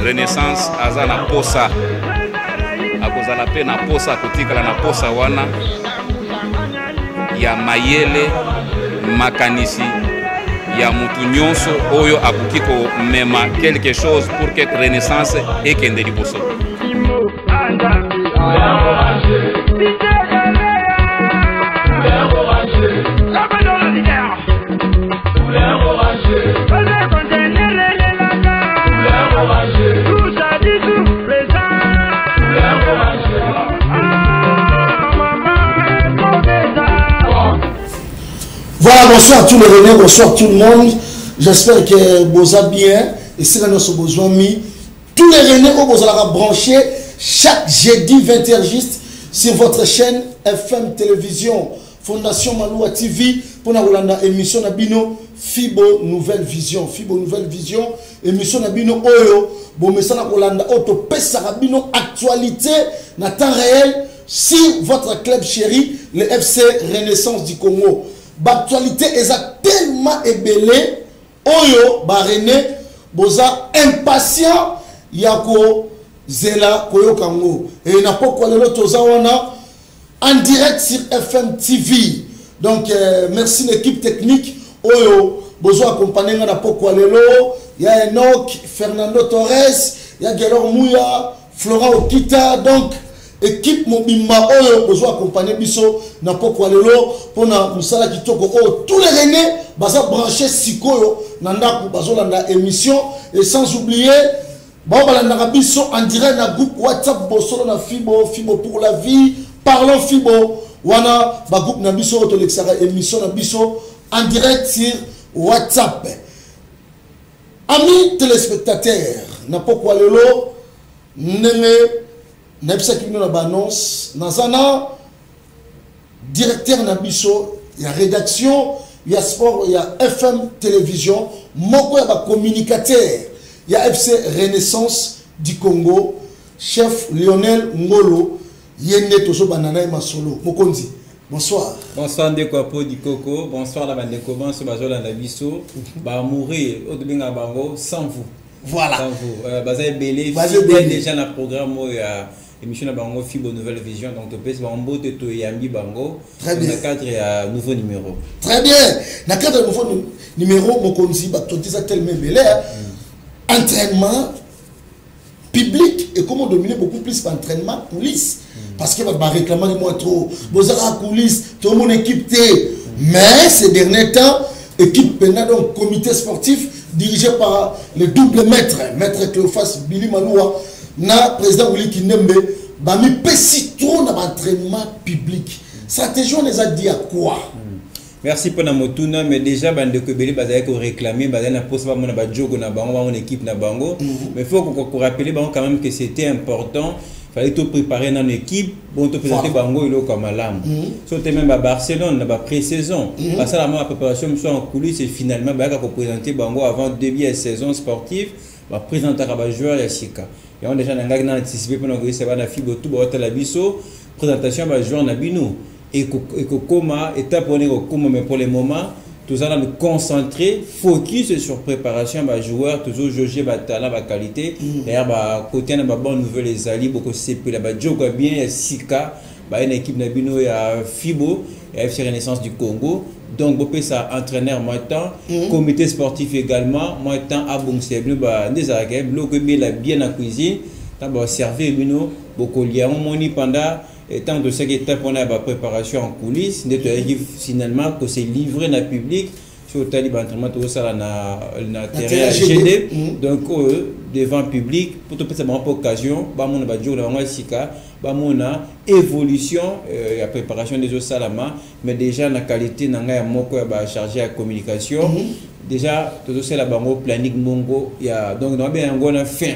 Renaissance aza na posa akozala pe na posa kotikala na posa wana ya mayele makanisi ya mutu nyonso oyo akoki komema quelque chose pour que Renaissance ekende liboso. Voilà, bonsoir tous les Renés, bonsoir tout le monde. J'espère que vous avez bien. Et si nous avons besoin mis, tous les Renés, vous allez brancher chaque jeudi 20h juste sur votre chaîne FM Télévision Fondation Maloua TV pour la émission Nabino Fibo Nouvelle Vision. Fibo Nouvelle Vision, émission Nabino Oyo, bon message na Kolanda Auto Pesa Nabino actualité na temps réel si votre club chéri, le FC Renaissance du Congo. L'actualité est tellement ébellée, Oyo, Barené, Boza impatient, Yako, Zela, Koyo Kango. Et n'a pas quoi l'autre en direct sur FM TV. Donc, merci l'équipe technique, Oyo, Bozo accompagné n'a pas quoi il y a Enoch, Fernando Torres, il y a Gelor Mouya, Florent Okita, donc, équipe Mobimba Oyo Bozo accompagné biso na poko lelo pona musala kitoko o tous les Renés baza branché sikoyo na ndako bazo landa émission et sans oublier ba balanda biso en direct na groupe WhatsApp bosolo na Fibo pour la vie parlons Fibo wana ba groupe na biso to lexara émission na biso en direct sur WhatsApp. Amis téléspectateurs na poko lelo nene Nepsa qui nous annonce, Nazana, directeur Nabiso, il y a rédaction, il y a sport, il y a FM télévision, Moko il y a communicateur, il y a FC Renaissance du Congo, chef Lionel Ngolo, Yende Toso Banana et Masolo. Mokonzi, bonsoir. Bonsoir Ndekwapo di Coco, bonsoir la bande de Koban, Bazola Nabiso, ba mourir au Dubinga Bango sans vous. Voilà. Sans vous. Bazaï Belé, fidèle déjà dans le programme. Émission de Bango Fibo Nouvelle Vision, donc tu peux Bambo de Toyambi Bango. Très bien. Dans le cadre à nouveau numéro. Très bien. Dans le cadre de nouveau numéro, mon conseil, tu dis ça tellement belé. Entraînement public et comment dominer beaucoup plus l'entraînement coulisses. Parce que va réclamer moi trop. Vous avez coulisses, tout mon équipe mais ces derniers temps, équipe pénale donc comité sportif dirigé par le double maître Cléophas Billy Maloua. Na président Willy Kinembe bami pesi trop na entraînement public. Stratégie on les a dit à quoi? Merci pour la motuna mais déjà bande de Kobeli bazay ko réclamer bazay na poste ba mon ba jogo na bango ba mon équipe na bango mais faut qu'on rappeler bango quand même que c'était important. Fallait tout préparer dans l'équipe bon te présenter bango ilo comme malam. Sauter même à Barcelone na ba pré-saison. Passer la préparation soit en coulisses et finalement ba ko présenter bango avant début de saison sportive ba présenter ba joueur ya Sika. Et on a déjà anticipé pour nous que la fibre tout la biso présentation va jouer na bino et comment étape on est au comment mais pour le moment tout allons nous concentrer focus sur préparation ba joueur toujours juger ba talent ba qualité d'ailleurs ba côté na ba bonne nouvelle les alliés beaucoup c'est la ba joga bien Sika ba une équipe na bino ya Fibo et FC Renaissance du Congo. Donc, vous ça entraîneur moi temps, comité sportif également, moi temps à bon service, des arrêts, bloqué la bien en cuisine, d'abord servir bino, beaucoup lié moni pendant tant de cette étape on a la préparation en coulisses, finalement que c'est livré dans le public. Sur le talib entraînement tout ça na terrain GD donc devant public pour tout ça pour occasion ba mon ba jour la Sika ba mon évolution la préparation des autres salama mais déjà la qualité nanga moko ba chargé à communication déjà tout ça la bango planning mongo il y a donc on bien ngona fin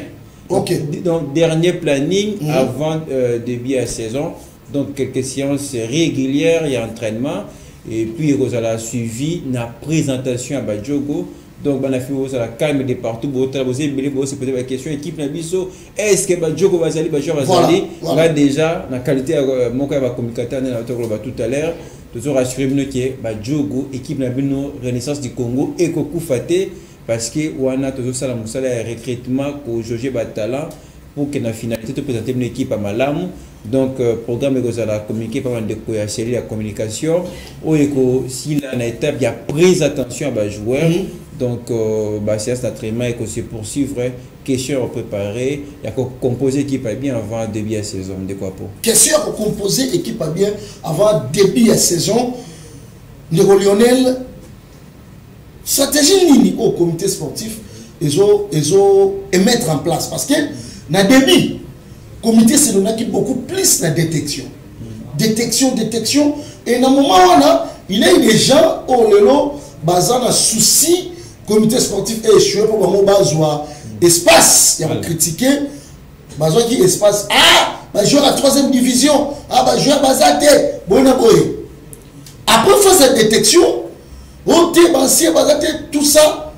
OK donc dernier planning avant début de la saison donc quelques séances régulières il y a entraînement. Et puis, vous avez suivi la présentation à Badjogo Donc banafi ça la calme de partout pour travailler belé pour se poser la question équipe na biso est-ce que ba Djoko Bazali ba joueur Bazali là déjà na qualité mon cas va communicateur na tout à l'heure toujours rassurer nous que ba Djoko équipe na bino Renaissance du Congo et ko kufaté parce que wana toujours ça la musala recrutement ko Joje ba talent pour que la finalité de présenter une équipe à Malamu. Donc programme que vous allez communiquer par la communication ou si la étape il y a prise attention à joueur. Donc c'est un entraînement et que c'est poursuivre question à préparer il y a composer équipe à bien avant début de saison de quoi pour question à composer équipe à bien avant début de saison le Lionel stratégie nini au comité sportif et mettre en place parce que na début comité c'est là qui beaucoup plus la détection et dans moment là il y a des gens au lelo basant un souci comité sportif est échoué pour vraiment besoin espace il y a critiqué besoin qui espace jouer la 3e division jouer bazate bona boy après faire cette détection tout ça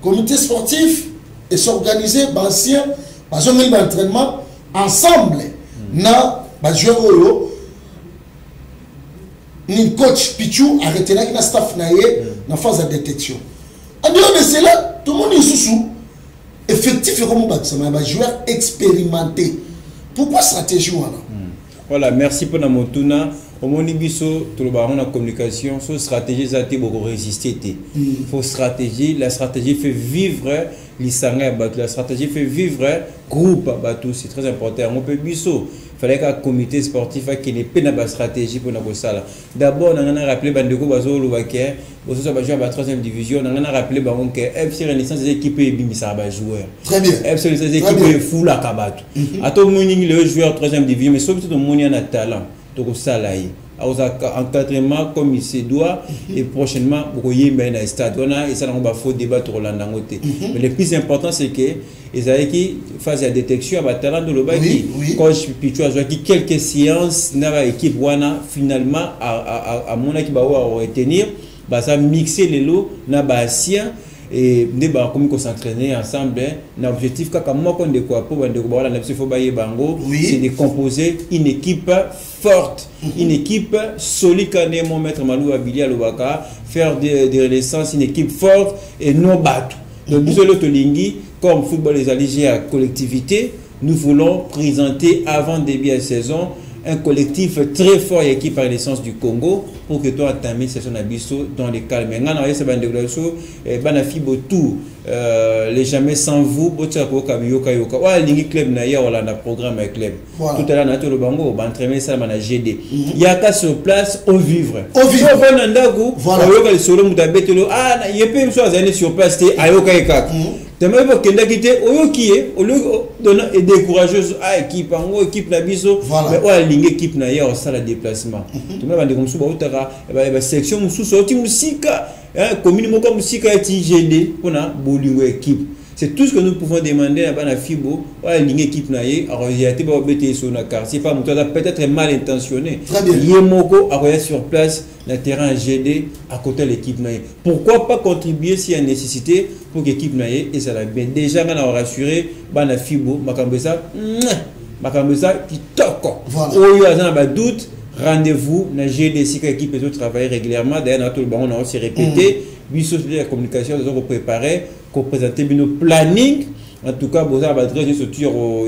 comité sportif et s'organiser parce que l'entraînement ensemble na joueur ni coach Pichou arrêté là na staff naie na phase de détection en dehors de cela tout le monde est sous effectif et comme un joueur expérimenté pourquoi stratégie voilà merci pour la motuna au moni biso tout le baron la communication sur stratégie ça te beaucoup résister faut stratégie la stratégie fait vivre l'isanga la stratégie fait vivre groupe bateau c'est très important on peut biso fallait qu'un comité sportif qui n'est pas dans la stratégie pour nous ça d'abord on a rappelé bandeko bazo lobaké bazo ça va jouer à la 3e division on a rappelé baron que FC Renaissance des équipes et bimisa ba joueur très bien FC Renaissance des équipes fou la kabato à tout monde le joueur 3e division mais surtout tout le monde a talent donc ça là encadrement comme il se doit et prochainement pour y mettre dans le stade on a et ça on va faut débattre au landangote mais le plus important c'est que ils avaient qui phase de détection à talent de l'obaki coach Pichou a joué quelques séances dans l'équipe wana finalement à mon équipe va retenir bah ça mixer les lots na basien et ne ba comme qu'on s'entraîner ensemble l'objectif kaka moko de quoi pour de ko la faut bailler bango c'est de composer une équipe forte une équipe solide cané mon maître Malou Abili à Lobaka faire des renaissances une équipe forte et non battu donc nous le tolingi comme football les alléger à collectivité nous voulons présenter avant début de saison un collectif très fort et équipe par l'essence du Congo pour que toi entamer saison abisso dans les calmes. Maintenant, on a ce banafibo tout les jamais sans vous. Botchako kabiyoka yoka. Wa lingi club na ya wala na programme avec club. Tout à l'heure na le bango entraîner ça na GD. Il y a qu'à sur place au vivre. Au vivre. Au nandagu. Voilà. Yoka le solo mudabetelo yepe mso azane sur place te ayoka ekaka. Tellement que kenda kité oyoki au lieu de décourageuse à équipe en équipe na biso mais wa lingi équipe na ya au sala déplacement. Tout même comme sous bautara ba section sous sorti musika commune moko musika eti GD pona bolingo équipe. C'est tout ce que nous pouvons demander à la FIBO, à une équipe naïe, à réaliser pour BT sur la carte. C'est pas mon peut-être mal intentionné. Très bien. Yemoko a réalisé sur place le terrain GD à côté de l'équipe naïe. Pourquoi pas contribuer s'il y a nécessité pour l'équipe naïe et ça l'a bien. Déjà, on a rassuré la FIBO, Makambesa, qui toque. Au lieu de doute, rendez-vous dans GD si l'équipe peut travailler régulièrement. D'ailleurs, on a aussi répété. Biso la communication, nous avons préparé, qu'on présenter nos planning. En tout cas, vous avez adressé ce tir au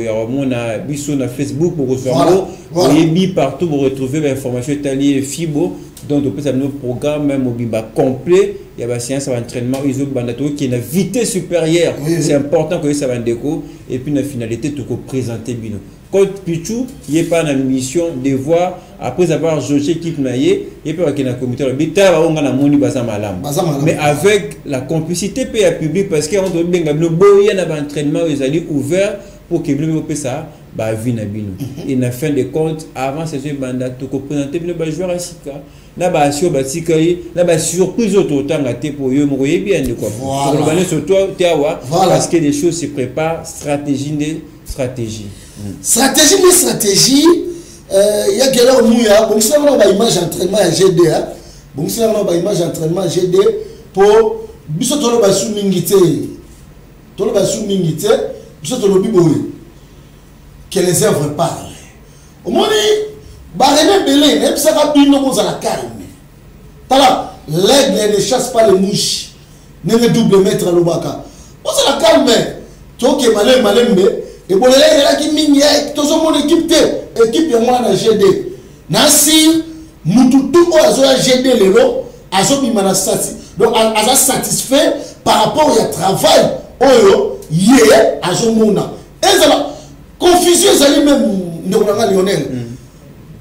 Biso na Facebook pour recevoir. Vous voyez partout pour retrouver l'information italienne FIBO. Donc, on peut savoir nos programmes, même au Biba complet. Il y a des séances d'entraînement, ils ont bandato qui est une vitesse supérieure. C'est important que ça va déco. Et puis, la finalité, tout présenter Bino. Quand Pichou, il n'y a pas une mission de voir, après avoir jugé l'équipe naïe, il n'y a pas un comité mais avec la complicité publique, parce qu'on doit bien un entraînement ouvert pour que le ça va venir. Et en fin de compte, avant ces bandas, tu peux présenter le joueur à Sika. Là, bah, sur Batikay, là, bah, surprise autour de pour eux, mais bien de quoi. Parce que les choses se préparent, stratégie. Stratégie, il y a quelqu'un mouya, bon c'est vraiment une image d'entraînement à GD, bon c'est vraiment une image d'entraînement à GD pour biso tolo ba sou mingité tolo ba sou mingité biso tolo biboé que les œuvres parlent au monde ba René Belé même ça va bino boza la calme tala l'aigle ne chasse pas les mouches ne le double maître lobaka boza la calme toke malembe et bon là qui mingi tozo mon équipe ya mwana GD nasi mututu o azo ya GD lelo azo bimana sati donc aza satisfait par rapport au travail oyo yé azo mona ezala confusion ezali même ndonga Lionel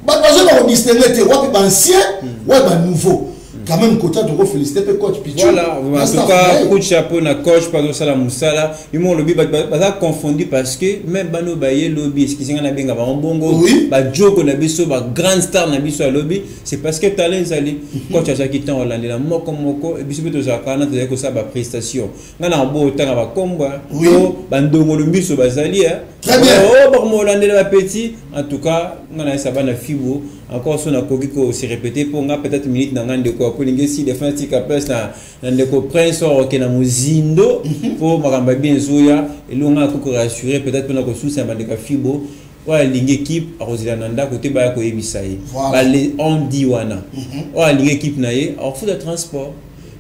ba bazo ba distinguer te wapi ba ancien wa ba nouveau quand même côté de féliciter pe coach Pichu voilà en tout cas coup de chapeau na coach pas ça la musala ils m'ont lobby ba confondu parce que même bano baye lobby ce qui singa na benga ba bongo ba joko na biso ba grand star na biso lobby c'est parce que talent zali coach aza qui temps Hollande la moko et biso beto za kana te ko sa ba prestation ngana bo tanga ba komba yo ba ndongo lo biso bazali très bien oh ba mo Hollande la petit en tout cas ngana sa ba na fibo encore son akoki ko se répéter pour nga peut-être minute na ngande ko pour l'ingési défensif capes na ndeko prince or ke na muzindo pour makamba bien zoya et longa ko rassurer peut-être pour ko souci ba ndeka fibo wa lingue équipe arosila nanda côté ba ko yebisai ba les on dit wana wa lingue équipe na ye en foot de transport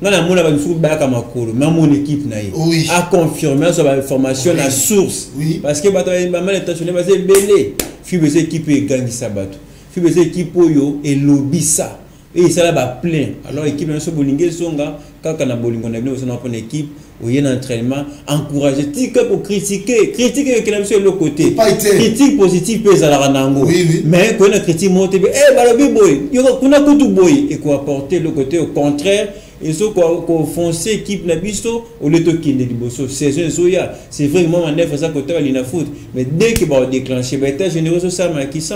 ngana mona ba nsu ba ka makolo même mon équipe na ye a confirmer sur la information à source parce que ba mal intentionné ba c'est belé fibo cette équipe est gangi sabato fibo cette équipe oyo et lobisa et ça là va plein alors équipe na so bolinge songa kaka na bolingo na bino so na pour équipe au y a entraînement encourager tika pour critiquer que na monsieur le côté critique positive pèse à la ranango mais quand on critique monte balobi boy yo kuna kutu boy et quoi apporter le côté au contraire et so ko foncer équipe na biso au lieu de kinde liboso saison soya c'est vraiment en neuf ça côté na foot mais dès que va déclencher ba état généraux so ça qui sent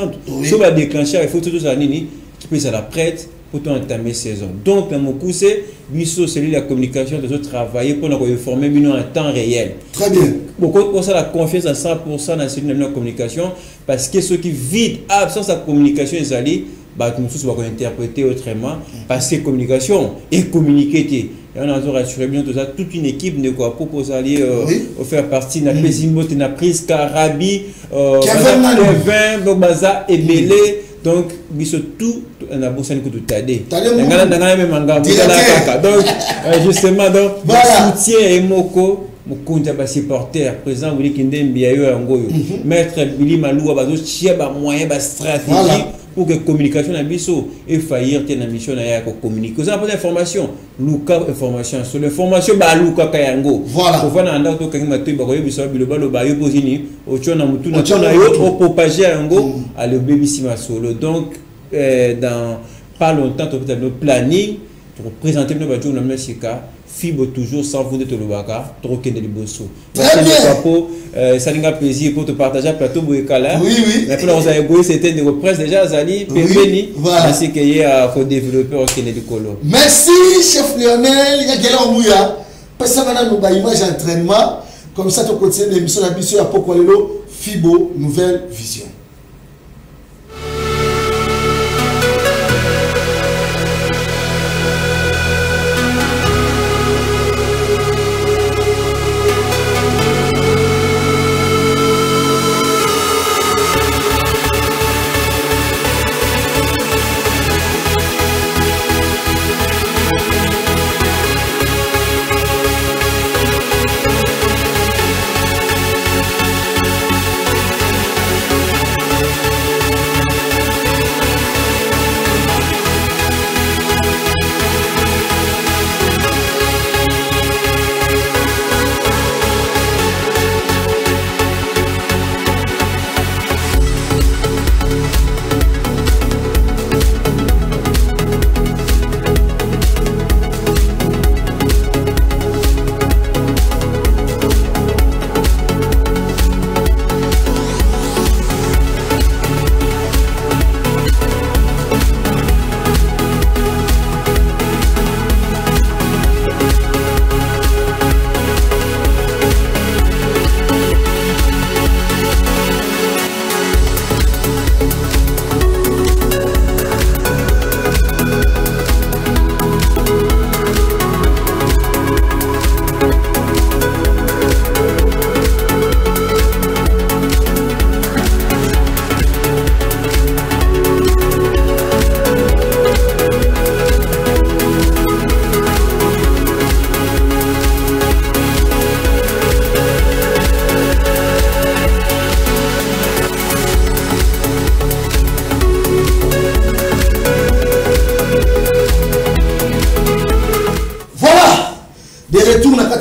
so va déclencher il faut tout ça nini qui peut ça la prête pour entamer saison. Donc, dans mon coup, c'est celui de la communication de travailler pour nous informer en temps réel. Très bien. Beaucoup pour ça la confiance à 100% dans celui de la communication parce que ceux qui vident absence de communication, ils allaient, nous tous va interpréter autrement parce que communication et communiquer. Et on a rassuré bien tout ça, toute une équipe de quoi proposer aller faire partie de la Pésimbo, de la prise Karabi, Kevin, Bobaza et Belé. Donc, biso tout on a bossé coup de tadé. Donc, justement, donc, soutien et moko, mon compte à supporter, présent, vous dites qu'il y a eu un goyo. Maître Billy Malou, bazo chia ba moyen, ba stratégie pour que communication na biso et faillir tena mission na ya ko communiquer. Vous avez pas d'information, Luka information sur l'information ba Luka kayango. Voilà. Pour voir na to kangi matu ba ko biso biloba lo ba yo posini, o chona mutu na chona yo o propager yango à le baby sima solo. Donc dans pas longtemps tu peux le planning pour présenter nos badjo na Mexica. Fibo toujours sans vous de Tolobaka, troquer de Liboso. Très bien. Ça nous a plaisir pour te partager un plateau Bouyekala. Oui, oui. Maintenant, vous avez beau, c'était de represse déjà, Zali, Pembeni. Voilà. Ainsi qu'il y a un développeur qui est du Colo. Merci, chef Lionel. Il y a quelqu'un Mouya. Parce que maintenant, nous avons image d'entraînement. Comme ça, tu continues l'émission d'habitude à Pokolelo, Fibo, Nouvelle Vision.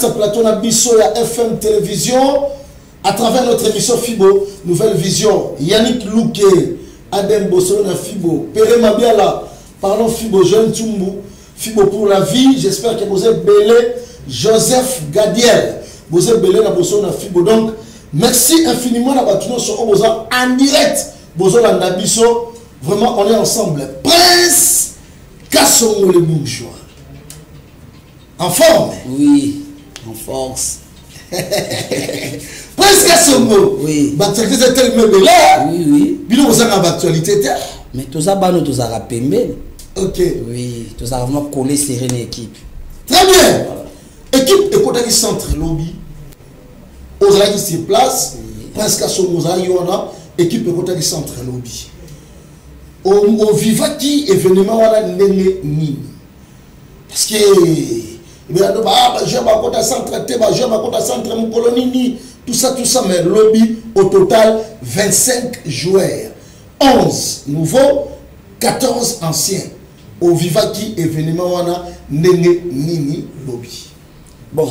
Kata Plateau na biso ya FM Télévision à travers notre émission Fibo Nouvelle Vision. Yannick Louké, Adem Bosso na Fibo, Pere Mabiala, parlons Fibo, Jeune Tumbu, Fibo pour la vie. J'espère que vous êtes belé. Joseph Gadiel, vous êtes belé na Bosso na Fibo. Donc merci infiniment à Batuno sur Oboza en direct. Bozo Landa Bisso, vraiment on est ensemble. Prince Kassongo le bourgeois. En forme? Oui, en force. Prince Kassongo? Oui. L'actualité est tellement belle. Oui, oui. Bilo vous avez l'actualité. Mais tout ça, tout ça rappelle. Ok. Oui, tout ça vraiment collé serré une équipe. Très bien. Équipe écoute qui centre lobby. Ozala qui se place. Prince Kassongo Ozala yona. Équipe écoute qui centre lobby. Au viva qui événement wala nene ni. Parce que je vais à centre je vais à centre mon colonie tout ça mais lobby au total 25 joueurs, 11 nouveaux, 14 anciens. Au viva qui événement wana nene nini lobby. Bon,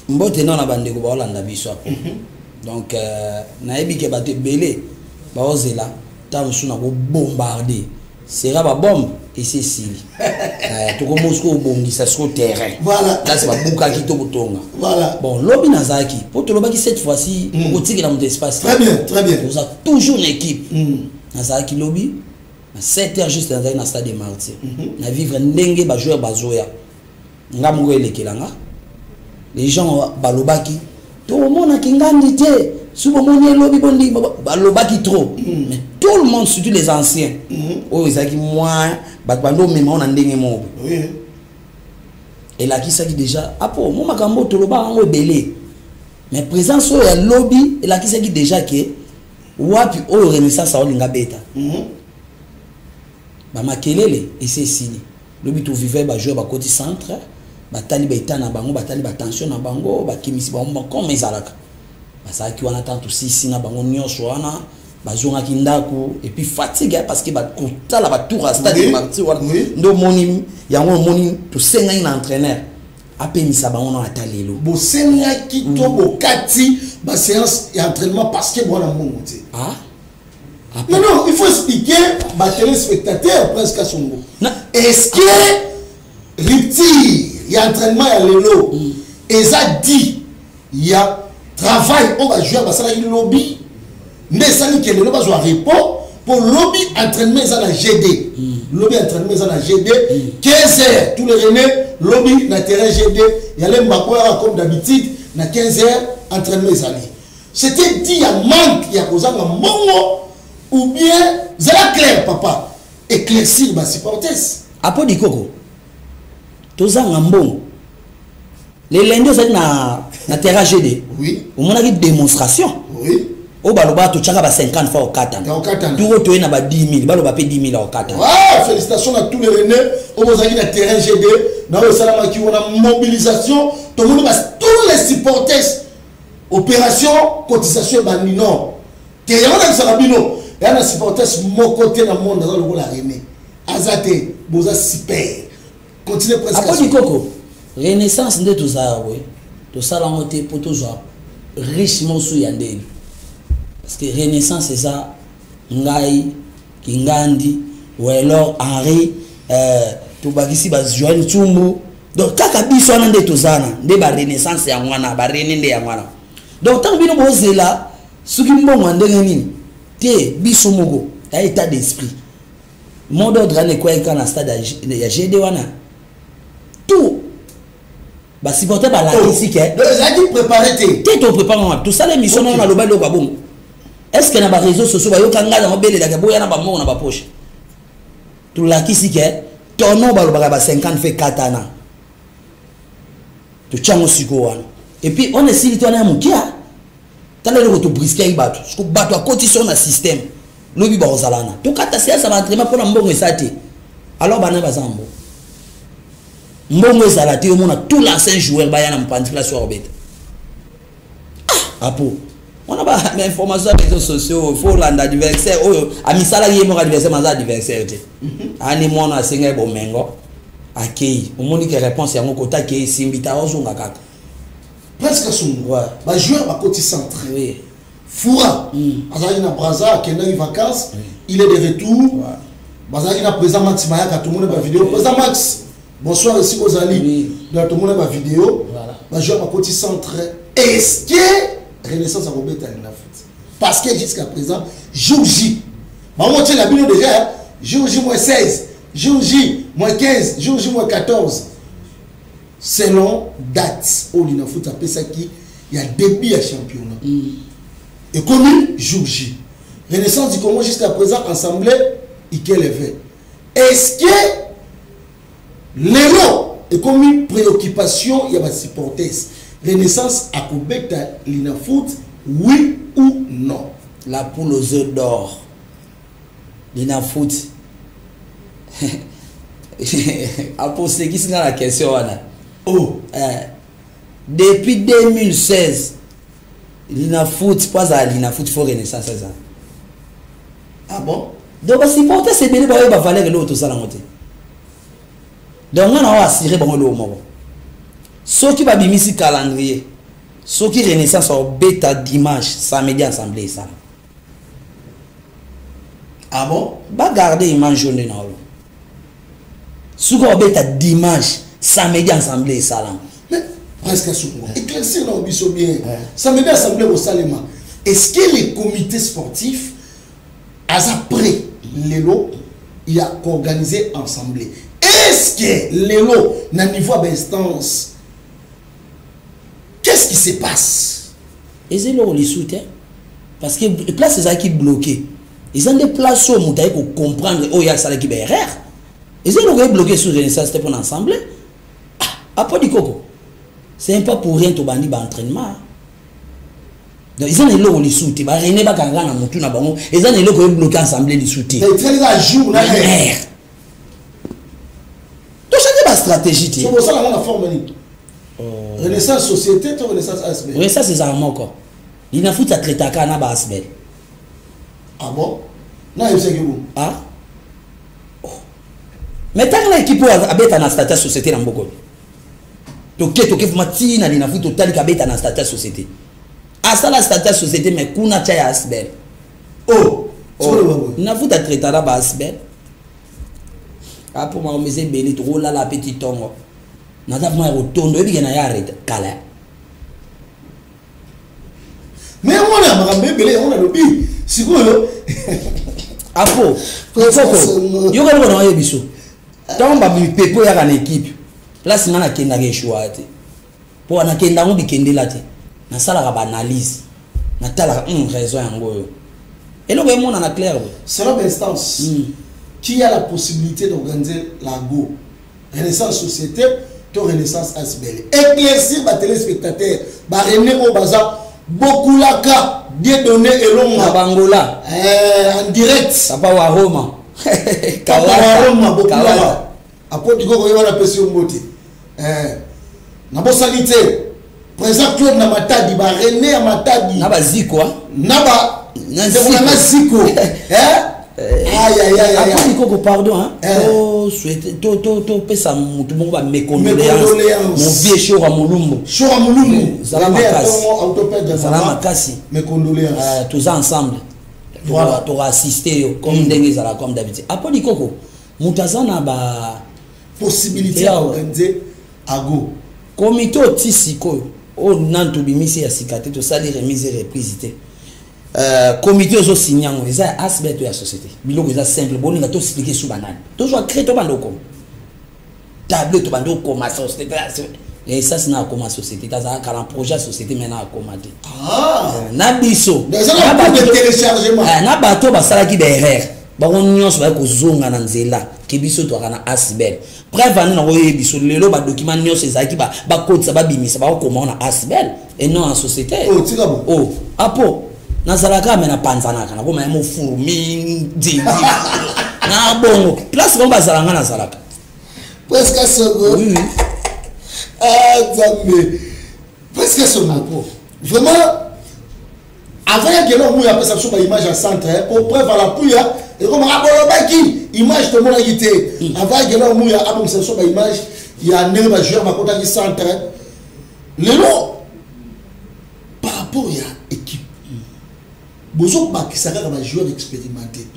mbote non na bande ko ba Hollande biso. Donc naebi ke baté belé ba ozela tant suna ko bombarder. Sera ba bombe et c'est Sili. Tu commences au bon ça sur terrain. Voilà. Là c'est pas bouka qui to botonga. Voilà. Bon, lobby nazaki. Pour te lobby cette fois-ci, on tire dans mon espace. Très bien, très bien. Nous avons toujours une équipe. Nazaki lobby. À 7h juste dans le stade de Martyrs. Na vivre ndenge ba joueur bazoya. Ngamu elekelanga. Les gens balobaki. Tout le monde a kingandi te. Souvent mon lobby bondi balobaki trop. Mais tout le monde, surtout les anciens. Oh, ils ont moi, bando même on a ndenge mo. Oui. Et là qui ça qui déjà ah pour moi makambo to loba ngo belé. Mais présence au ya lobby et là qui ça qui déjà que wapi o renaissance a linga beta. Ba makelele et c'est signé. Lobby to vivait ba jouer ba côté centre, ba tali ba itana bango, ba tali ba tension na bango, ba kimisi ba comme ezalaka. Ba ça qui wana tant aussi sina bango nyonso wana. Bazonga kindako et puis fatigue parce que ba kotala ba tour à stade Martyrs ndo moni yango moni to senga ina entraîneur apemisa ba on atalelo bo senga ki to bo kati ba séance et entraînement parce que bon amongo te non non il faut expliquer ba téléspectateur presque à son goût est-ce que rupture il y a entraînement ya lelo et ça dit il y a travail on va jouer ba ça il lobby. Mais ça dit que le lobby a repos pour lobby entraînement à la GD. Lobby entraînement à la GD. 15h, tous les renés, lobby na terrain GD. Il y a les mapoirs comme d'habitude, na 15h, entraînement à la. C'était dit, il y a manque, il y a causé un mongo, ou bien, c'est la clair, papa, éclaircir ma supporters. Apo di koko, toza ngambon. Les lendemains, c'est na terrain GD. Oui. Au moins, il y a une démonstration. Oui. O baloba to chaka ba 50 fois au katana. Tout auto na ba 10 000, baloba pe 10 000 au katana. Ah, félicitations à tous les renés. Au Mozambique na terrain GD, na o salama qui on a mobilisation, tout le monde tous les supporters opération cotisation bani non. Te yana na salabino, yana supporters mon côté na monde dans le la rené. Azate, boza super. Continuez presque. Après du coco. Renaissance de tout ça oui. Tout ça la monté pour toujours richement sous yandeli. Parce que Renaissance c'est ça, Ngai, Kingandi, ou alors Henri, Toubakisi, Joël Tsumbu. Donc, kaka biso na nde tozana, nde ba Renaissance ya mwana, ba René nde ya mwana. Donc, tant bino bozela, soki mbongo ndenge nini, te biso moko, ta état d'esprit. Monde ordre ne kwa eka na stade ya GD wana. Tout. Ba supporter ba la ici que. Donc, ça dit préparer te. Te to préparer tout ça les missions na loba lo ba bon. Est-ce que dans les réseaux sociaux, il y a des poche? Tout là qui que ton nom va 50 fait 4 ans. Tu tiens au sucre. Et puis on est si tu as un moukia. Tu as le brisquet il bat. Ce que bat à côté sur un système. Lobby bazalana. Tu as ça va entraînement pour l'ambon et ça. Alors bana bazambo. Mbongo ezalati au monde tout l'ancien joueur bayana mpandikla sur orbite. Ah apo. On a pas l'information sur les réseaux sociaux, il faut l'adversaire, amisala yé mon adversaire, mais adversaire. Ani mon a singé bon mengo, akei. Au monde qui réponse à mon côté qui simbita ozunga kaka. Presque son. Ouais. Joueur à côté centre. Oui. Foura. Azali na Braza, Kenda en vacances. Il est de retour. Bazali na présent Max Maya, tout le monde est vidéo. Présent Max. Bonsoir ici aux Ali. Dans tout le monde est vidéo. Voilà. Joueur à côté centre. Est-ce que Renaissance a Robert à la foot? Parce que jusqu'à présent, jour J. On tient la vidéo déjà. Jour J moins 16. Jour J moins 15. Jour J moins 14. Selon date, au Lina Foot appelle ça qui il y a début à championnat. Et comme jour J. Renaissance du Congo jusqu'à présent ensemble, il est élevé. Est-ce que l'élo est comme une préoccupation, il y a des supporters. Renaissance à Koubeta Lina Foot, oui ou non? La poule aux œufs d'or. Lina Foot. À poser qui c'est la question là. Oh, depuis 2016, Lina Foot, pas à Lina Foot, il faut Renaissance. Ah bon? Donc, si pour c'est bien, il va falloir que l'autre soit la montée. Donc, on a assuré bon le moment. Ceux qui va bien ici calendrier, ceux qui Renaissance au bêta dimanche, samedi assemblée ça. Ah bon? Va garder image jaune dans l'eau. Ceux qui au bêta dimanche, samedi assemblée ça là. Mais presque souvent. Éclaircir dans le bien. Samedi assemblée au Salema. Est-ce que les comités sportifs, après l'élo, il a organisé ensemble? Est-ce que l'élo n'a niveau d'instance? Qu'est-ce qui se passe? Et c'est là où les soutient. Parce que les places sont qui bloquées. Ils ont des places où on pour comprendre où il y a ça qui est erreur. Ils ont bloqué sur Renaissance pour l'ensemble. Après du coco. C'est pas pour rien tout bandi d'entraînement. Donc ils ont des lots où les soutiens. René va gagner dans mon tour na bango. Ils ont des lots qui bloqué ensemble les soutiens. Mais très la jour la mer. Tu changes ma stratégie. C'est pour ça la forme. Renaissance société, tu Renaissance ASBL. Renaissance c'est ça encore. Il n'a foutu à traiter à na ASBL. Ah bon? Non, il sait que vous. Ah? Mais tant que l'équipe a bête dans statut société dans beaucoup. Toke matina ni na foutu total ka bête dans statut société. À ça la statut société mais kuna cha ASBL. Oh. Na foutu à traiter à ASBL. Ah pour moi mais c'est béni trop là la petite tongo. Nada moi rotondo et bien na ya arrête kala. Mais on a marambé belé on a le bi. Siko yo. Apo. Foko. Yo ka bona ye biso. Tamba mi pepo ya kana équipe. Place ngana kenda ke choix te. Po na kenda ngo bikendela te. Na sala ka analyse. Na tala raison yango yo. Et le monde en a clair. C'est l'instance qui a la possibilité d'organiser la Go. Renaissance Société, Renaissance ASBL. Éclaircir les téléspectateurs. René Obaza, beaucoup la cas, bien donné et long. Bangola. En direct. Papa Waroma. Papa Waroma, beaucoup la. Après, tu vois, il y a la pression beauté. Nabo sanité. Présent Claude Namatadi, René Amatadi. Naba Zikwa. Naba Ziko. Aïe. Pardon, hein. Oh, souhaite. Pesa tout le monde va me condoléances. Mon vieux Chora Moulumbo. Chora Moulumbo. Salama Kasi. Mes condoléances. Tous ensemble. Voilà. Tu auras assisté comme Dengue comme d'habitude. Après, du coco. Moutazana ba. Possibilité d'organiser à Go. Comité Tissiko. Oh, Nanto Bimisi a cicaté. Tout ça, les remises et reprisité. Comité aux signants, ils ont aspect de la société. Bilo ils ont simple, bon, ils ont tout expliqué sous banane. Toujours créer tout bando comme tableau tout bando comme société. Et ça c'est na comme société. T'as un projet société maintenant à commander. Ah. Na biso. Na bateau de téléchargement. Na bateau basala qui derrière. Ba on nyonso ba ko zonga na nzela. Ke biso to kana asbel. Preuve ani na ko yebiso lelo ba document nyonso ezaki ba kotsa ba bimisa ba ko na asbel et non en société. Oh, tika bon. Oh, apo. Nazalaka mena panzanaka na koma mo furumi ndindi na bongo place ko bazalanga nazalaka presque sogo oui zambe presque sogo vraiment avant que l'on mouille ça sur image à centre pour preuve à la pluie et comme abolobaki image de mon agité avant que l'on mouille à bon ça sur image il y a un joueur ma côté du centre le lot rapport à équipe. Bozo bakisaka ba joueur expérimenté.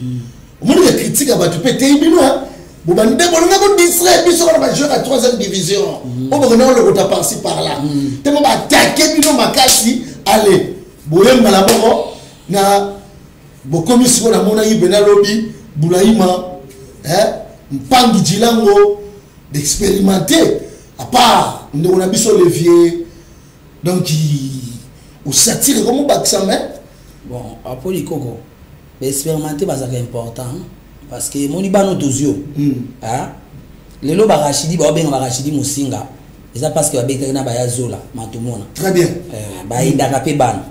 Au moins les critiques à battu pété bino hein. Bon ben dès qu'on a ko distrait biso ba joueur à 3e division. On va revenir le rota par-ci par-là. Tellement ba attaquer bino makasi allez. Boyem malaboro na bo commission na mona yibena lobby Boulaïma hein mpangi jilango d'expérimenter à part on a biso levier donc au satire comme bakisa mais bon après les coco expérimenter c'est important parce que mon ibano dozio hein les lots barachidi ba benga barachidi musinga c'est parce que ba na ba yazola matomona très bien ba ida ka pe ban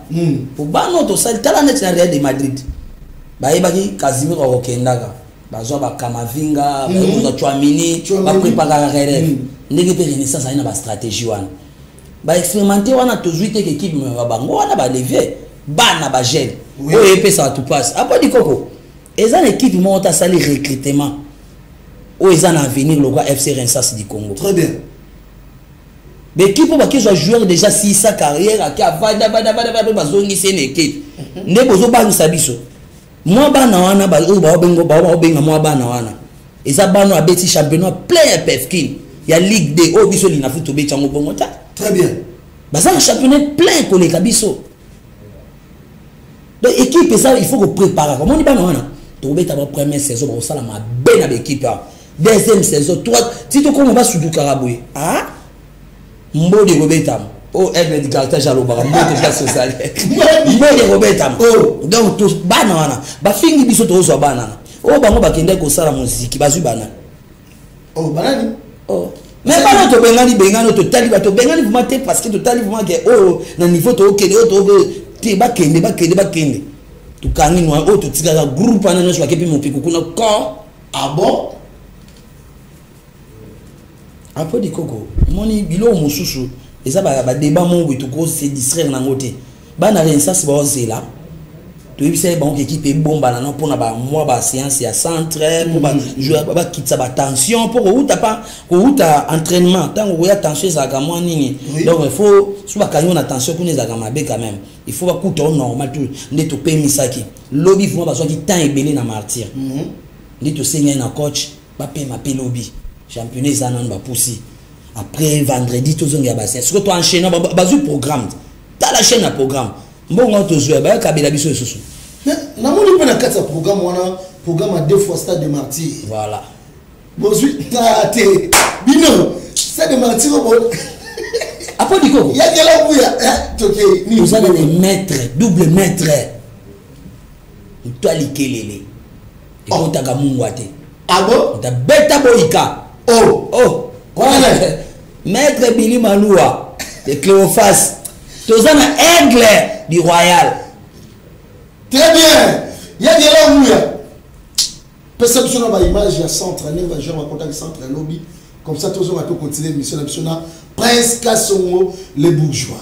pour bano to sal tala net na Real de Madrid ba ibaki Casemiro okendaka ba zo ba Kamavinga ba Tchouameni ba préparer rêve ndenge pe Renaissance ina ba stratégie wana ba expérimenter wana toujours te équipe ba bango wana ba levier bana ba jeune oyo pesa tout passe après di koko eza une équipe monta sali recrutement o eza na avenir le FC Renaissance du Congo très bien l'équipe ba ki soit joueur déjà si sa carrière ki avada ba zongi c'est une équipe ne bozo ba biso moi bana wana ba o ba benga moi bana wana eza bana abeti championnat plein pefkin ya Ligue 2 o biso lina foot obeti ngo bongo ta très bien baza un championnat plein ko le kabiso donc équipe ça il faut que préparer comment on dit bana wana to obeta ba première saison ba sala ma ben avec équipe deuxième saison toi si to comme on va sous Karaboué ah mbodi robetam oh aigle du caractère jaloba mbodi place sociale mbodi robetam oh donc tous bana wana ba fingi biso to zo bana oh bango bakende ko sala musique bazui bana oh banani oh mais bana to bengani to tali ba to bengani vraiment te parce que to tali vraiment que oh na niveau to okende oh to te ba kende to kangi no oh to tika groupe ana no so kepi mo piku kuna ko ah bon après di koko moni bilo mususu eza ba débat mo to ko se distraire na ngote bana Renaissance ba ozela to yebisa ba équipe bomba na pona ba moi ba séance ya centre pour ba jouer ba kitsa ba tension pour outa pas outa entraînement tant que ya tension za ka moi nini donc il faut sous ba kanyo na tension kuna za ka mabe quand même il faut ba kuto normal tout ndeto pe misaki lobby faut ba so ki temps ebele na martyr ndeto senya na coach ba pe ma pe lobby championnat zanan ba poussi après vendredi tout zonga ba c'est ce que toi enchaîner ba zu programme ta la chaîne à programme mbongo to jouer ba kabila biso susu na moni pe na kata programme wana programme à 2 fois Stade de Martyr voilà bozui tate bino Stade de Martyr bon après di koko ya kala buya toke ni vous allez les maîtres double maître toi likelele et on ta gamungwate ah bon ta beta boika oh voilà maître Billy Maloua de Cléophas tozana aigle du royal très bien ya kala buya perception ba image ya centre ne va jouer en contact centre lobby comme ça tous on va tout continuer mission nationale Prince Kassongo les bourgeois.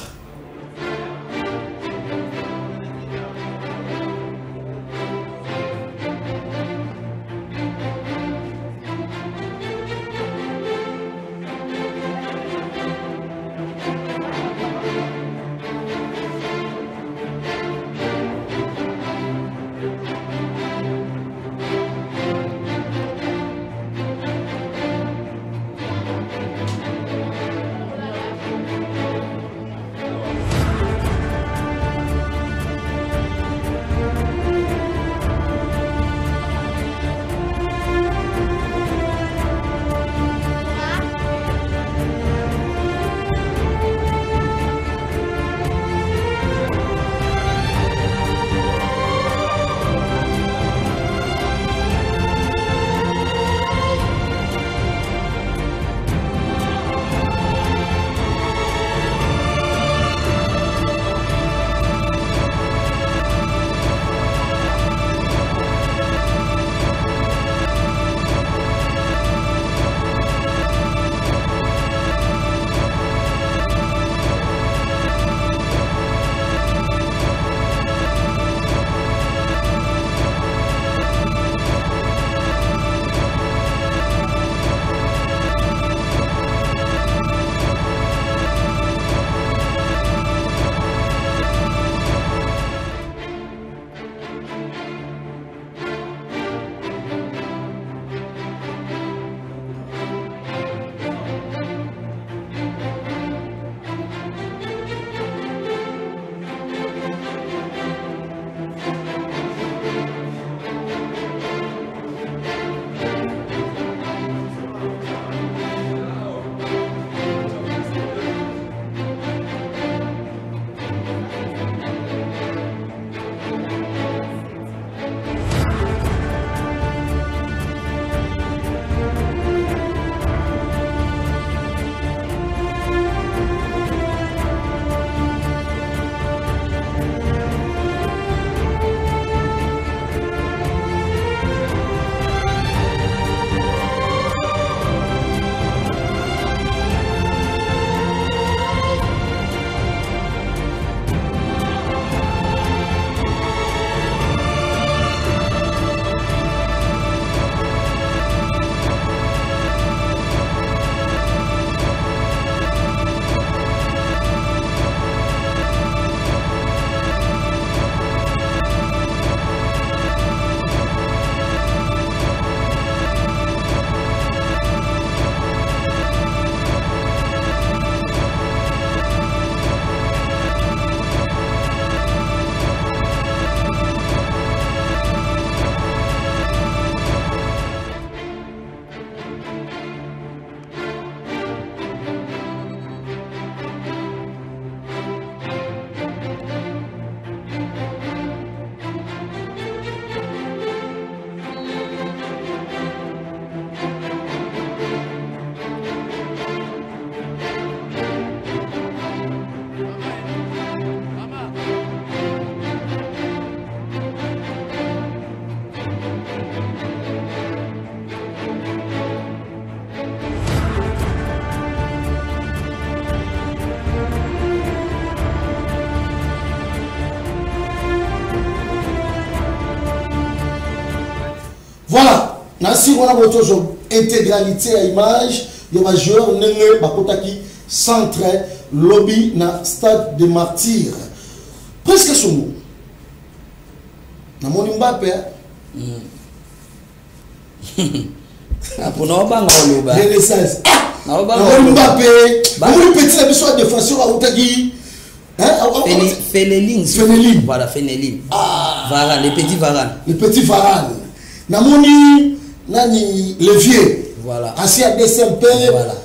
si on a votre intégralité à image, il y a un joueur qui centre lobby dans le stade de Martyrs. Presque ce mot. Dans mon Mbappé. Pour nous, pas nous Renaissance. Mbappé. Mon petit épisode de défenseur à Outagi. Fénéline. Voilà, Fénéline. Varane, les petits Varane. Les petits Varane. Namoni, nani, le vieux. Voilà. Assis à DSMP. Voilà.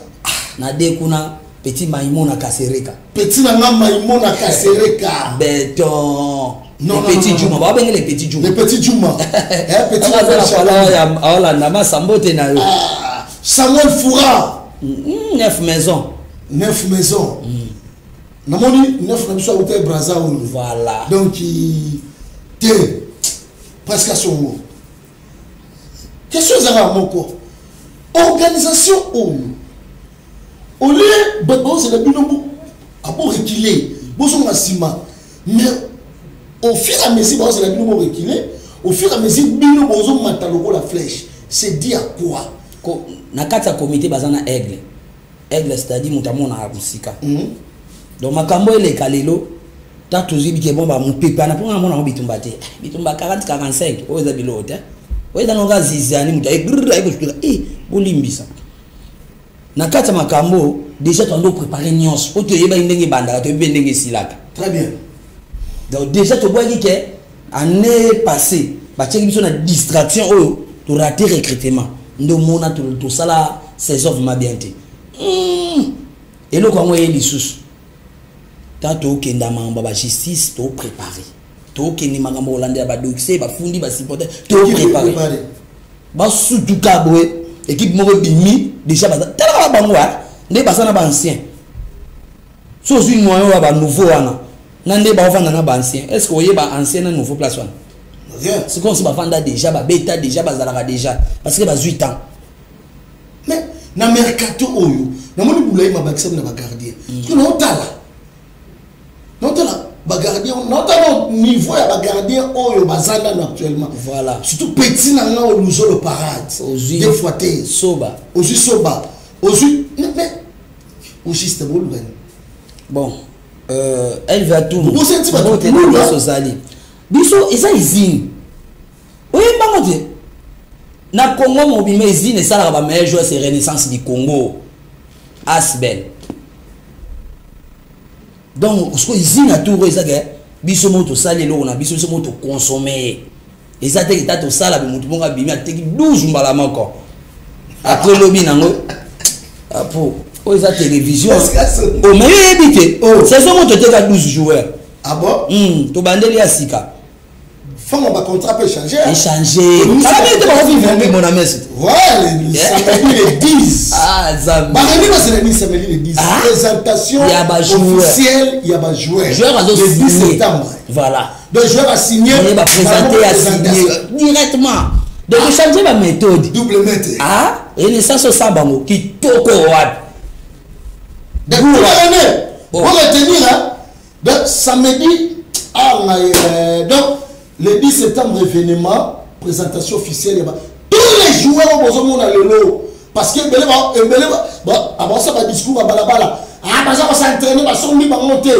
Nadekuna, petit Maïmona Kasereka. Petit Maïmona Kasereka. Béton. Non, les petits Juma. Va bien les petits Juma. Les petits Juma. Petit Juma. Samuel Foura. 9 maisons. 9 maisons. Namoni 9 maisons au Hôtel Brazza. Voilà. Donc, il était presque à son mot. Qu'est-ce que ça mon corps? Organisation au lieu c'est le binôme à pour reculer, besoin de mais au fur et à mesure c'est le binôme reculer, au fur et à mesure binôme besoin de la flèche. C'est dit à quoi? Na kata comité bazana aigle c'est-à-dire mutamona akusika. Donc makambo ele kalelo ta tuzi bike bomba mupepa na pona mona bitumba te bitumba 40 45 oza bilote oza nonga zizani muta bolimbisa na kata makambo déjà tondo préparer nyons pour te yeba ndenge banda to yeba ndenge silaka. Très bien. Donc déjà to boyi ke année passée ba tcheki biso na distraction oyo to rater recrutement ndo mona to sala saison vraiment bien te et le quoi est lisusu tato kenda mamba ba justice to préparer to kendi makambo olanda ba doxé ba fundi ba supporter to préparer ba surtout kabwe équipe moko bimi déjà ba tala ba ngwa nde basana ba ancien so si noyo ba nouveau wana nande ba vanda na ba ancien est-ce que oyé ba ancien na nouveau place wana rien c'est comme si ba vanda déjà ba beta déjà ba zalaka déjà parce que ba 8 ans mais na mercato oyo na moni boulay ma bakisam na ba gardien que non tala non tala ba gardien non tala niveau ya ba gardien oyo bazanda actuellement voilà surtout petit na nga au luzo le parade des fois té soba mais au juste bon elle va tout vous sentez pas tout biso eza izine oui bangote na Congo mobile izine sala ba meilleur joueur c'est Renaissance du Congo Asbel donc ce que izine a tout eza que biso moto sala lelo na biso moto consommer eza te kita to sala be mutu bonga bimi ateki 12 mbala moko après lobi nango apo o eza télévision o mais ebité c'est son moto te ka 12 joueurs ah bon to bandeli asika fond ba contrat peut changer ça veut pas vivre mon ami voilà les 10 Zambi ba c'est les 10 présentation officielle il y a ba joueur le 10 septembre voilà donc joueur a signé il va présenter à signer directement donc changer ma méthode double méthode Renaissance au Sabango qui toko wat de pour l'année pour retenir donc samedi donc le 10 septembre événement présentation officielle tous les joueurs au besoin de lelo parce que avant ça va discours à balabala ça va s'entraîner va sommer va monter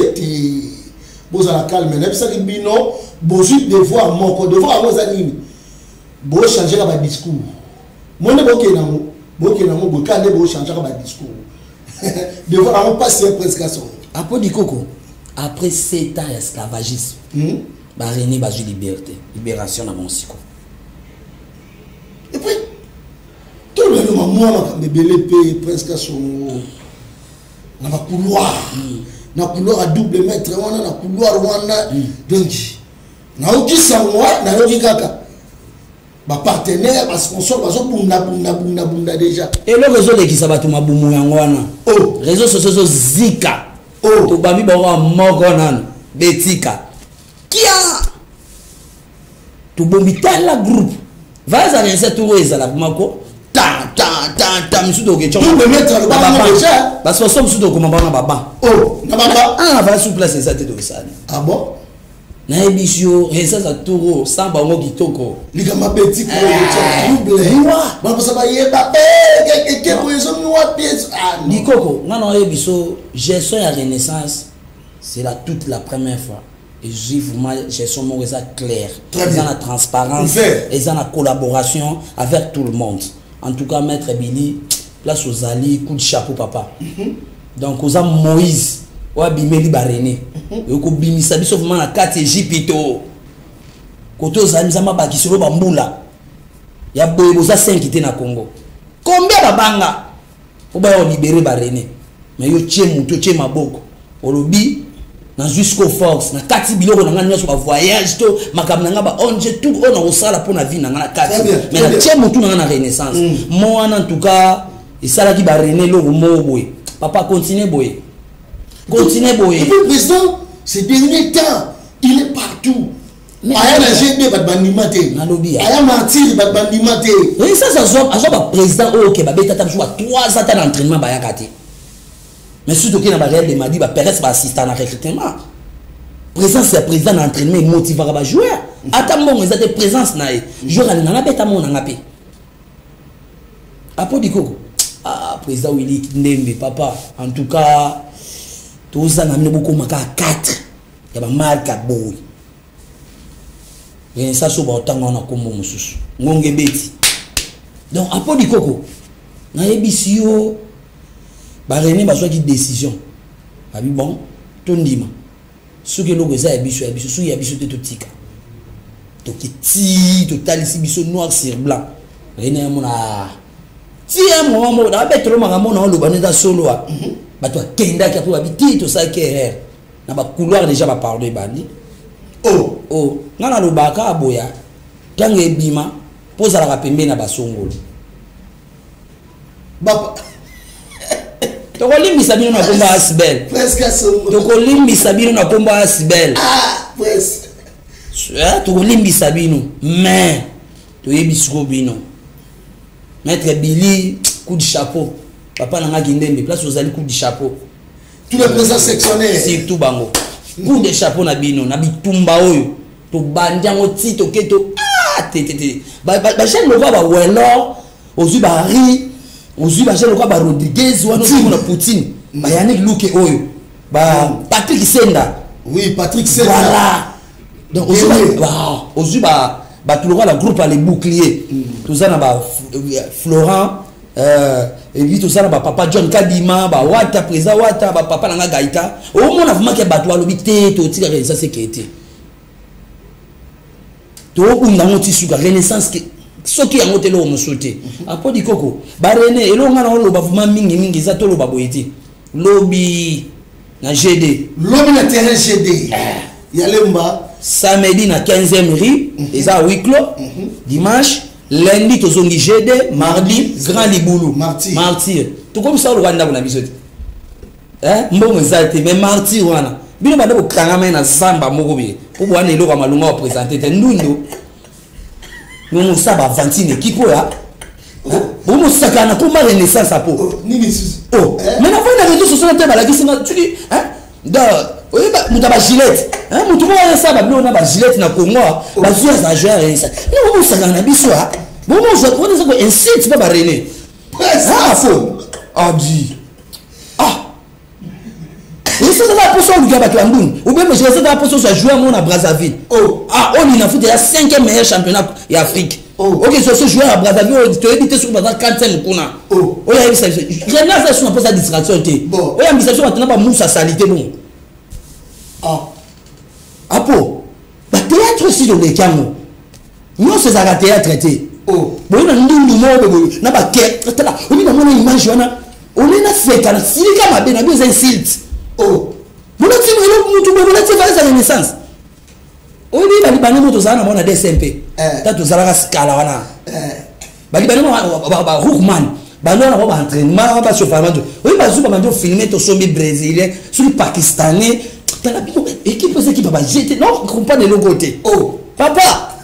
boza la calme mais ça dit bino bozu devoir devoir nos amis bo changer la discours moi ne bokenango bokande bo changer la discours devoir on passer presque à son après du coco après 7 ans d'esclavagisme ba René ba libération na Monsiko et puis tout le monde moi belé presque à son na ba couloir na couloir à double mètre wana na couloir wana donc na okisa moi na yoki kaka ba partenaire ba sponsor ba zo bunda déjà et le réseau l'équipe ça va tout mabumu yango wana réseaux sociaux zika to bami ba moko nan betika kia to bombi la groupe va za rien tout ezala mako ta misudo ke chongo double mètre ba déjà parce que somme sudo ko mabana baba na baba va sous place ça te do ça ah bon na ebisio esa za turo samba ngo kitoko ligama petit ko double ba ko saba yeba ke poezo mi wa pièce likoko ngana ebiso gestion ya renaissance c'est là toute la première fois et j'ai vraiment gestion mo ça clair dans la transparence et dans la collaboration avec tout le monde en tout cas maître Billy place aux alliés coup de chapeau papa donc aux Moïse wa bimeli barené yoko bimisa biso vraiment na kati Jipito koto zanzama ba kisolo bambula ya boye boza 5 te na Congo combien babanga po ba libérer barené mais yo tie muto tie maboko olobi na jusqu'au force na kati biloko na ngana so ba voyage to makamna nga ba onje tout on a osala pour na vie na ngana kati mais na tie muto na renaissance moi en tout cas isala ki barené lo mo boye papa continue boye. Continuez boyer. Et puis le président, ces derniers temps, il est partout. Aya na GD bat bandimate. Na lobby. Aya martyr bat bandimate. Oui, ça ba président OK ba beta tam joua 3 ans d'entraînement ba yakati. Mais surtout que na ba Real de Madrid ba Perez ba assistant na recrutement. Présence c'est président d'entraînement motivera ba joueur. Ata mbongo ezate présence na e. Joueur ali na beta mona ngapi. Apo dikoko. Ah président Willy Ndembe papa en tout cas tous ça n'a beaucoup maka 4 ya ba marque boy et ça so ba otanga na kombo mususu ngonge beti donc apo dikoko na ebisio ba rené ba soit qui décision abi bon to ndima suke logo za ebiso su ya biso te totika to kiti to talisi biso noir sur blanc rené amona si un moment da betro makamona lo baneza solo a bato kenda ki apo babiti to sa ke na ba couloir déjà ba parler bandi oh ngana lo baka aboya tange ebima poza la pembe na basongolo baba to kolimbisa bino na komba asbel presque asongolo to kolimbisa bino na komba asbel presque to kolimbisa bino mais to yebisiko bino maître Billy coup de chapeau papa nanga kindembe place aux ali coup de chapeau tous les présidents sectionnaires surtout bango coup de chapeau na bino na bitumba oyo to bandiango tito keto tete ba chaîne le ba welo ozu ba ri ozu ba chaîne le ba Rodriguez wana na Poutine ba Yannick Luke oyo ba Patrick Senda oui Patrick Senda voilà donc ozu ba tout le la groupe les boucliers tout ça na ba Florent et puis tout ça na ba papa John Kadima ba wata président wata ba papa nanga Gaïta au moins vraiment que bato alobi te to tika ça c'est qui était to unda ngoti suka renaissance que soki yango te lo mosote apo di koko ba René elonga na lo ba vraiment mingi za to lo ba boyeti lobi na GD lobi na terrain GD yalemba samedi na 15e rue eza huis clos dimanche lundi tozongi GD mardi grand liboulou martyr to comme ça le Rwanda na bisote mbongo zate mais martyr wana bino bande ko kangama na zamba moko bi ko bwana eloko malunga wa présenter te ndundo nous saba 21 équipe ya bomo sakana ko ma renaissance apo nini sus mais na fona réseaux sociaux te balaki singa tu dis da oyiba mutaba Gillette mutumo ya saba bino na ba Gillette na Congo ba zuya za joueur ça ni bomo sakana biso bomo zo ko nzo ko incite ba René fo di et ça va pour ça le gars battu Amboun ou bien je sais pas pour ça jouer mon à Brazzaville on il a fait déjà 5e meilleur championnat d'Afrique OK ce joueur à Brazzaville tu éviter sur pendant 4e kuna il y a ça je n'a ça sur pas distraction té il y a mission maintenant pas moussa salité bon apo ba théâtre aussi dans les camo nous c'est ça théâtre traité bon na ndundu mo na ba ke tala on na mona image wana on est na feka na silika mabe na bien insulte Vous avez la renaissance. Oui, il y a des motos à DSMP. Tu as scala wana. Bali bali ba Hookman. Bali na ba entraînement ba chauffement. Oui, ba zuba mando filmer to sombi brésilien, sur pakistanais. Tu as bien équipe ces équipe ba jeter. Non, comprend le logo té. Papa.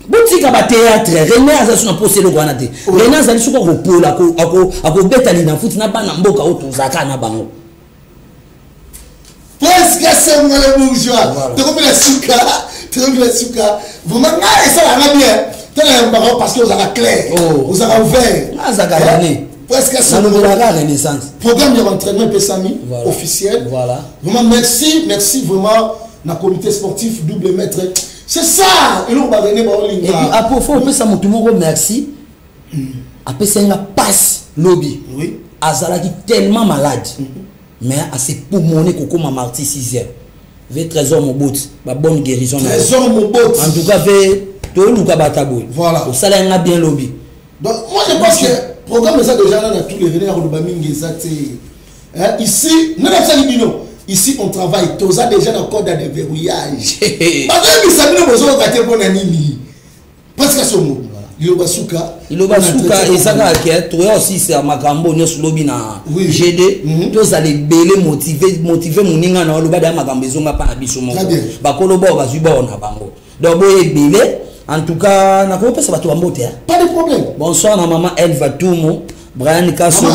Boutika ba théâtre, René azasu na poser le wana té. René azali suko ko pola ko beta li na foot na bana mboka o tuzaka na bango. presque c'est moi le bourgeois. Tu comprends la souka. Vraiment, ça va bien. Parce que vous avez clair, vous avez ouvert. Presque c'est la Renaissance. Programme de entraînement PSAMI officiel. Voilà. Vraiment, merci vraiment, dans le comité sportif double maître. C'est ça. Et nous, et puis, après, il faut ça, tout le monde merci. Après, c'est une passe lobby. Oui. Azala qui tellement malade. Mais à ses poumons, Coco m'a marti 6 heures. Ve trésor mon bout, ma bonne guérison. Trésor mon bout. En tout cas, ve tout le Kabatabou. Voilà. Au salaire, on a bien lobby. Donc, moi, je pense que le programme est déjà dans tous les vénères de Baming. Ici, nous avons ici, on travaille. Tous déjà dans le code de verrouillage. Parce que nous savons que nous avons gâté pour Nanini. Presque ce mot. Ilobasuka et ça aussi c'est à Makambo nous sur lobby na GD tous allez belé motiver moninga na loba da Makambo zonga pa na biso moko ba koloba ba zuba na bango donc boye belé en tout cas na ko pesa bato mbote pas de problème. Bonsoir na maman Elva Toumo Brian Kasso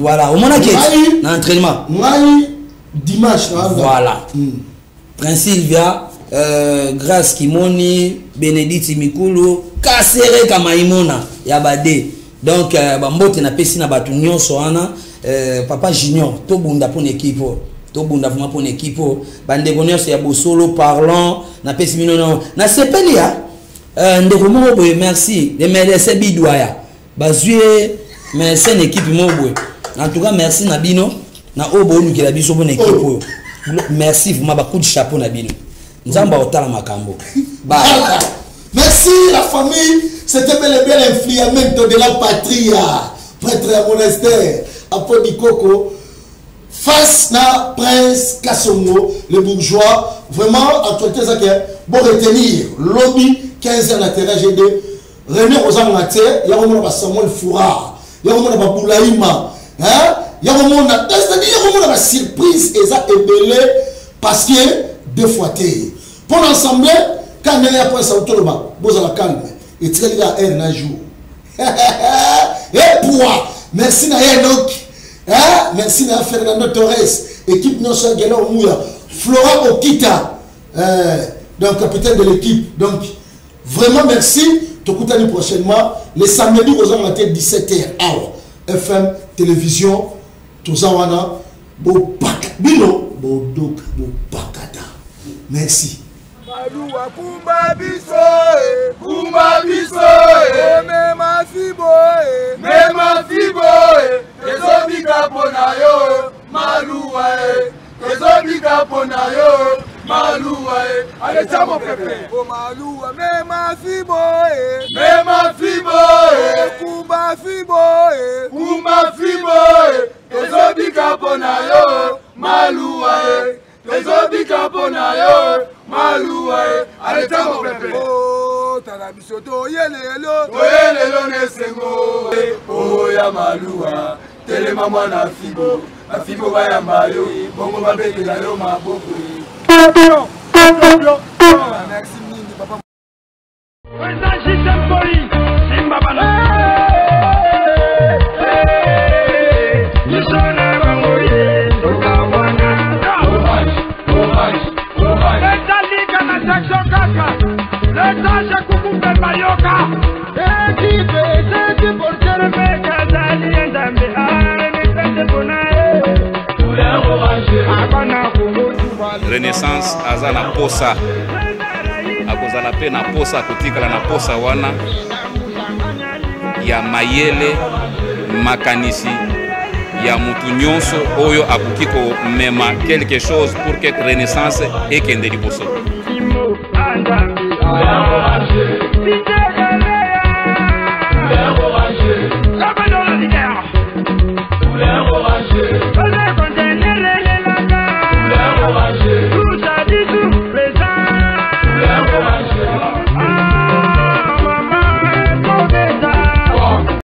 voilà au mona qui na entraînement dimanche voilà Prince Sylvia Grâce Kimoni Bénédicte Mikulu Kasere Kamaimona Yabade donc bambote na pesi na batu nyonso ana papa junior to bunda pour équipe to bunda vraiment pour équipe bande nyonso ya bosolo parlant na pesi minono na sepelia ndeko mo boye merci de MLC bidwaya bazue mais c'est une équipe mo boye en tout cas merci na bino na obo nu kila biso pour équipe merci vraiment ba coup de chapeau na bino Nzamba otala makambo. Merci la famille, c'était bel et bien l'influamento de la patrie, prêtre à monastère, Apodi Koko, face na Prince Kassongo, le bourgeois, vraiment, actualité ça que bon retenir, lobby 15 ans à terrain GD, René Rosamate, il y a un moment Samuel Foura, il y a un moment Boulaïma, il y a un moment, c'est-à-dire il y a un moment surprise et ça est belé parce que deux fois t'es. Pour l'ensemble, quand on est après ça, vous allez calme. Et très bien, elle n'a jour. Et pour merci à Enoch. Merci à Fernando Torres. Équipe non seul Guélo Mouya. Flora Okita. Donc, capitaine de l'équipe. Donc, vraiment merci. Te coûtez prochainement. Les samedis, aux alentours de 17h. FM, télévision. Tout ça, on a. Bino. Bodoka. Bokata. Merci. Malua kumba biso mema fibo ezobika pona yo malua ezobika pona yo malua ale chamo pepe o malua mema fibo kumba fibo ezobika pona yo malua ezobika pona yo malua aletamo pepe oh tala biso to yelelo nesengo oh ya malua telema mwana fibo bayamba yo bongo babetela yo maboko merci mingi papa wenda jitempoli simba bana Renaissance aza na posa akozala pe na posa kotikala na posa wana ya mayele makanisi ya mutu nyonso oyo akoki komema quelque chose pour que Renaissance ekende liboso.